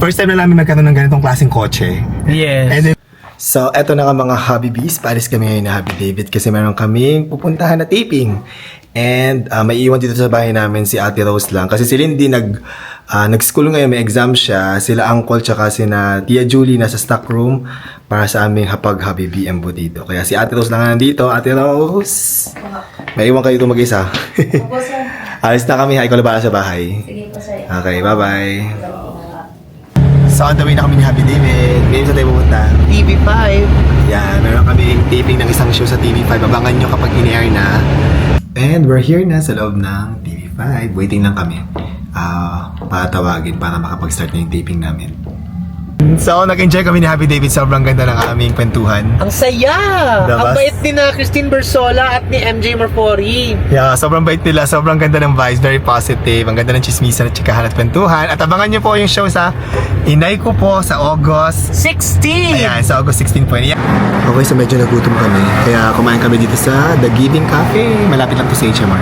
First time na namin magkaroon ng ganitong klaseng kotse. Yes. And then, so, eto na nga mga Hobby Bees. Paalis kami ngayon na Hobby David kasi meron kaming pupuntahan na taping. And may iwan dito sa bahay namin si Ate Rose lang. Kasi si Lindy nag-school ngayon, may exam siya. Sila Uncle tsaka si na Tia Julie nasa stock room para sa aming hapag Hobby BM dito. Kaya si Ate Rose lang nandito. Ate Rose, may iwan kayo ito mag-isa. Opo, sir. Alis na kami. Ikaw na para sa bahay. Sige po, sir. Okay, bye-bye. So, on the way na kami ni Happy David. Ngayon sa tayo pupunta. TV5. Yan, meron kami taping ng isang show sa TV5. Abangan nyo kapag in-air na. And we're here na sa loob ng TV5. Waiting lang kami para tawagin para makapag-start na yung taping namin. So, nag-enjoy kami ni Happy David. Sobrang ganda ng aming kwentuhan. Ang saya! Diba? Ang bait din na Christine Bersola at ni MJ Marfori. Yeah, sobrang bait nila. Sobrang ganda ng vibes. Very positive. Ang ganda ng chismisan at chikahan at kwentuhan. At abangan nyo po yung show sa Inay ko po sa August 16! Ayan, sa August 16 po. Yeah. Okay, so medyo nagutom kami. Kaya kumain kami dito sa The Giving Cafe. Malapit lang po sa HMR.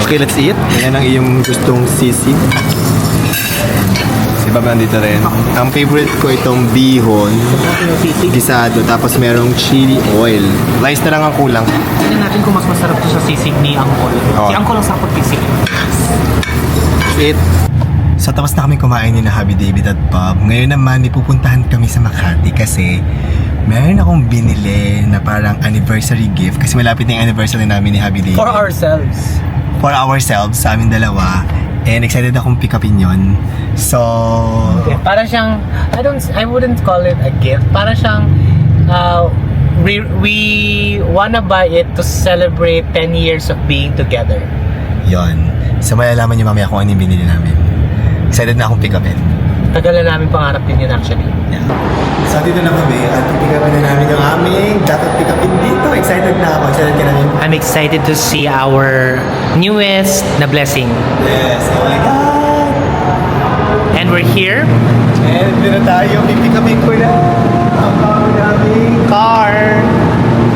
Okay, let's eat. Ayan ang iyong gustong sisig. Si Bob nandito rin. Ang favorite ko itong bihon. Gisado. Tapos merong chili oil. Rice na lang ang kulang. Tignan natin kung mas masarap to sa sisig ni Uncle. Oo. Si Uncle ang sarap sisig. Eat. So tapos na kami kumain ni na Happy David at Bob. Ngayon naman ipupuntahan kami sa Makati kasi meron akong binili na parang anniversary gift kasi malapit na yung anniversary namin ni Happy David. For ourselves. For ourselves, sa amin dalawa. And excited akong pick upin yun. So, Para siyang, I wouldn't call it a gift. Para siyang, we wanna buy it to celebrate 10 years of being together. yon. So, malalaman niyo mamaya kung ano yung binili namin. Excited na akong pick upin. Tagal na namin pangarap din yun actually. Yeah. So, dito na kami at pick upin na namin yung aming dapat pick upin dito. Excited na ako. Excited ka namin. I'm excited to see our newest na blessing. Yes. Oh my God. And we're here. And dito na tayo. Pick upin ko na. Ang bago namin. Car.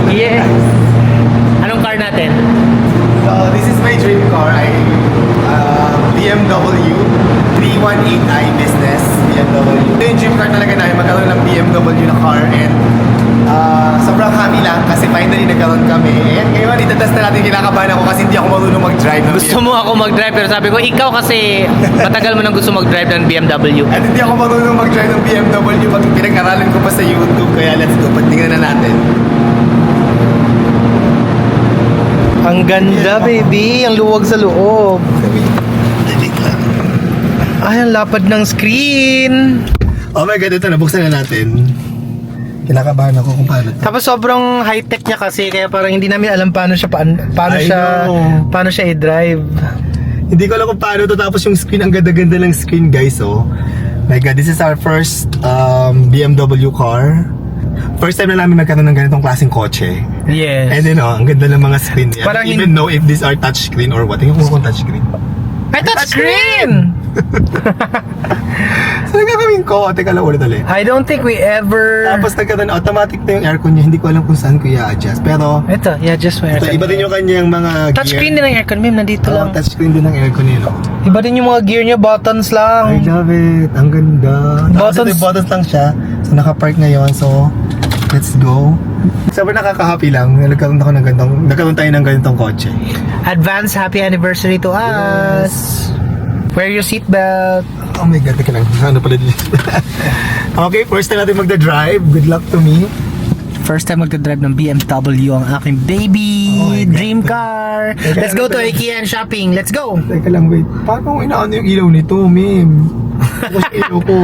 Yes. Anong car natin? So, this is my dream car. BMW 318i business BMW. Ito yung dream car talaga namin, magkaroon ng BMW na car and sobrang happy lang kasi finally nagkaroon kami. And ngayon, itatest na natin, kinakabahan ako kasi hindi ako marunong mag-drive ng Gusto mo ako mag-drive pero sabi ko, ikaw kasi matagal mo nang gusto mag-drive ng BMW. At hindi ako marunong mag-drive ng BMW pag pinag-aralan ko pa sa YouTube. Kaya let's go, patingnan na natin. Ang ganda, baby. Ang luwag sa loob. Ay, ang lapad ng screen. Oh my God, ito, nabuksan na natin. Kinakabahan ako kung paano ito. Tapos sobrang high-tech niya kasi kaya parang hindi namin alam paano siya paano siya i-drive. Hindi ko alam kung paano to. Tapos yung screen, ang ganda-ganda ng screen, guys. Oh my God, this is our first BMW car. First time na namin magkaroon ng ganitong klaseng kotse. Yes. And then, ang ganda ng mga screen. I Parang don't even know if these are touchscreen or what. Tingnan mo kung touchscreen. Ay, touchscreen! So, nagkakawin ko. Teka lang ulit ulit. I don't think we ever... Tapos nagkaroon, automatic na yung aircon niya. Hindi ko alam kung saan ko i-adjust. Pero, Ito, yeah, just where ito, iba din yung kanyang mga touchscreen din ang aircon, ma'am. Nandito lang. Touchscreen din ng aircon niya, no? Iba din yung mga gear niya, buttons I lang. love it. Ang ganda. Buttons. Buttons lang siya. So, naka-park ngayon. So, let's go. Sobrang nakaka-happy lang. Nagkaroon tayo ng ganitong kotse. Advance happy anniversary to us. Wear your seatbelt. Oh my God, teka lang. Ano pala dito? Okay, first time natin magda-drive. Good luck to me. First time magdadrive ng BMW ang aking baby Oh my God. dream car. Let's go to IKEA and shopping. Let's go. Teka lang, wait. Paano inaano yung ilaw nito, ma'am? Tapos ilaw ko.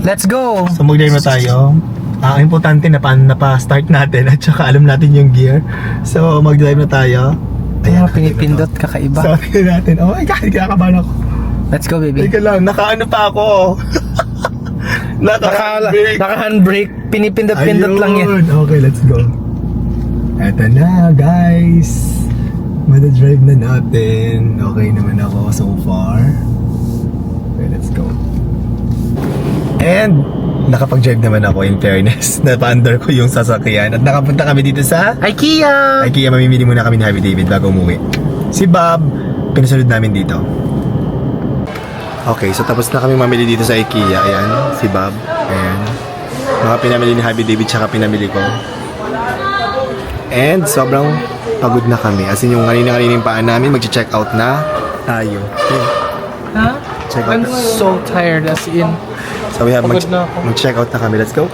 Let's go. So, mag-drive na tayo. Ang importante na pa-start natin at saka alam natin yung gear. So, mag-drive na tayo. Ayan, pinipindot, kakaiba. So, tingnan natin. Oh my God, kinakabahan ako. Let's go, baby. Teka lang, nakaano pa ako. Naka-handbrake. Pinipindot-pindot lang yan. Ayun. Okay, let's go. Eto na, guys. Mada-drive na natin. Okay naman ako so far. Okay, let's go. And nakapag-drive naman ako, in fairness. Napa-under ko yung sasakyan. At nakapunta kami dito sa IKEA! IKEA. Mamimili muna kami ni Happy David bago umuwi. Si Bob, pinasunod namin dito. Okay, so tapos na kami mamili dito sa IKEA. Ayan, si Bob. Ayan. Mga pinamili ni Happy David tsaka pinamili ko. And sobrang pagod na kami. As in yung kanina-kanina yung paan namin, mag-check out na tayo. Okay. Huh? Check out I'm na. so tired as in. So we have Pagod na ako. mag-check out na kami. Let's go.